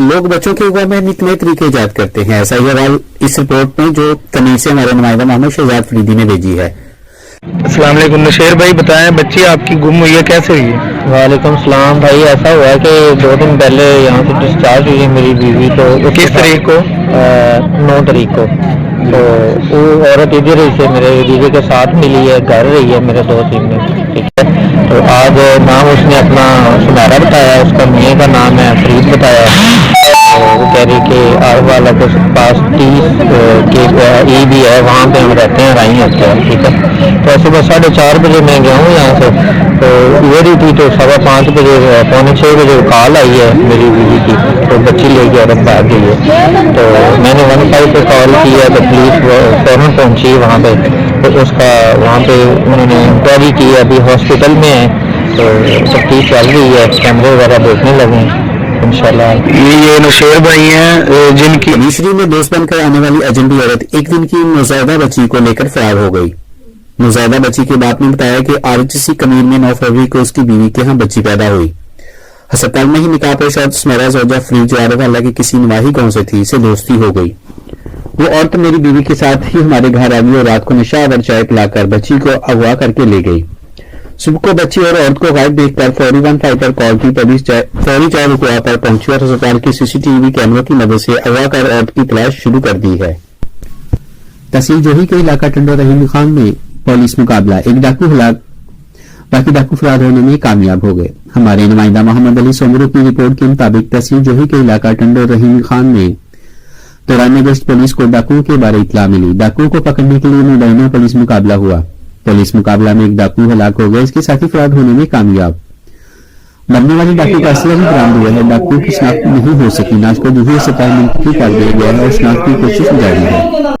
لوگ بچوں کے اوپر میں نئے طریقے ایجاد کرتے ہیں، ایسا ہی حال اس رپورٹ میں جو کنی سے ہمارے نمائندہ محمد شہزاد فریدی نے بھیجی ہے۔ السلام علیکم نشیر بھائی، بتائیں بچی آپ کی گم ہوئی ہے، کیسے ہوئی ہے؟ وعلیکم السلام بھائی، ایسا ہوا ہے کہ 2 دن پہلے یہاں سے ڈسچارج ہوئی ہے میری بیوی، تو کس تاریخ کو؟ 9 تاریخ کو، تو وہ عورت ادھر ہی سے میرے بیوی کے ساتھ ملی ہے، گھر رہی ہے میرے 2-3 دن، ٹھیک ہے۔ تو آج نام اس نے اپنا سمیرا بتایا، اس کا میاں کا نام ہے فرید بتایا، وہ کہہ رہی کہ آر والا کے پاس 30 کے ای بھی ہے، وہاں پہ ہم رہتے ہیں، رائی ہوتے ہیں، ٹھیک ہے۔ تو صبح 4:30 بجے میں گیا ہوں یہاں سے، تو یہ رہی تھی، تو 5:15 بجے 5:45 بجے کال آئی ہے میری بیوی کی، تو بچی لے کے عورت بھاگ گئی ہے۔ تو میں نے 15 پہ کال کی ہے، تو پولیس فوراً پہنچی وہاں پہ، تو اس کا وہاں پہ انہوں نے انکوائری کی ہے، ابھی ہاسپٹل میں ہے، تو تفتیش چل رہی ہے، کیمرے وغیرہ دیکھنے لگے انشاءاللہ۔ یہ نشیر بھائی ہیں جن کی تیسری میں دوست بن کر آنے والی اجنبی عورت ایک دن کی نوزائیدہ بچی کو لے کر فرار ہو گئی۔ نوزائیدہ بچی کے باپ نے بتایا کہ RHC کمیر میں 9 فروری کو اس کی بیوی کے ہاں بچی پیدا ہوئی۔ ہسپتال میں ہی نکاح پیش عورت سمیرا زوجہ فرید جو عارف اللہ کے کسی نواحی گاؤں سے تھی، سے دوستی ہو گئی۔ وہ عورت میری بیوی کے ساتھ ہی ہمارے گھر آ گئی اور رات کو نشہ آور چائے پلا کر بچی کو اغوا کر کے لے گئی۔ صبح کو بچی اور عورت کو غائب دیکھ کر فوری 15 پر کال کی، پولیس فوری 4 رکوع پر پہنچی اور ہسپتال کے CCTV کیمروں کی مدد سے اغوا کر عورت کی تلاش شروع کر دی ہے۔ تحصیل جوہی کے علاقہ ٹنڈو رحیم خان میں پولیس مقابلہ، ایک ڈاکو ہلاک، باقی ڈاکو فرار ہونے میں کامیاب ہو گئے۔ ہمارے نمائندہ محمد علی سومرو کی رپورٹ کے مطابق تحصیل جوہی کے علاقہ ٹنڈو رحیم خان میں دوران گشت پولیس کو ڈاکو کے بارے اطلاع ملی۔ ڈاکو کو پکڑنے کے لیے مبینہ پولیس مقابلہ ہوا۔ پولیس مقابلہ میں ایک ڈاکو ہلاک ہو گیا، اس کے ساتھی فرار ہونے میں کامیاب۔ مرنے والی ڈاکو کا اسلحہ بھی برآمد ہوا ہے۔ ڈاکو کی شناخت نہیں ہو سکی، لاش کو جوہی اسپتال منتقل کر دیا گیا ہے اور شناخت کی کوشش جاری ہے۔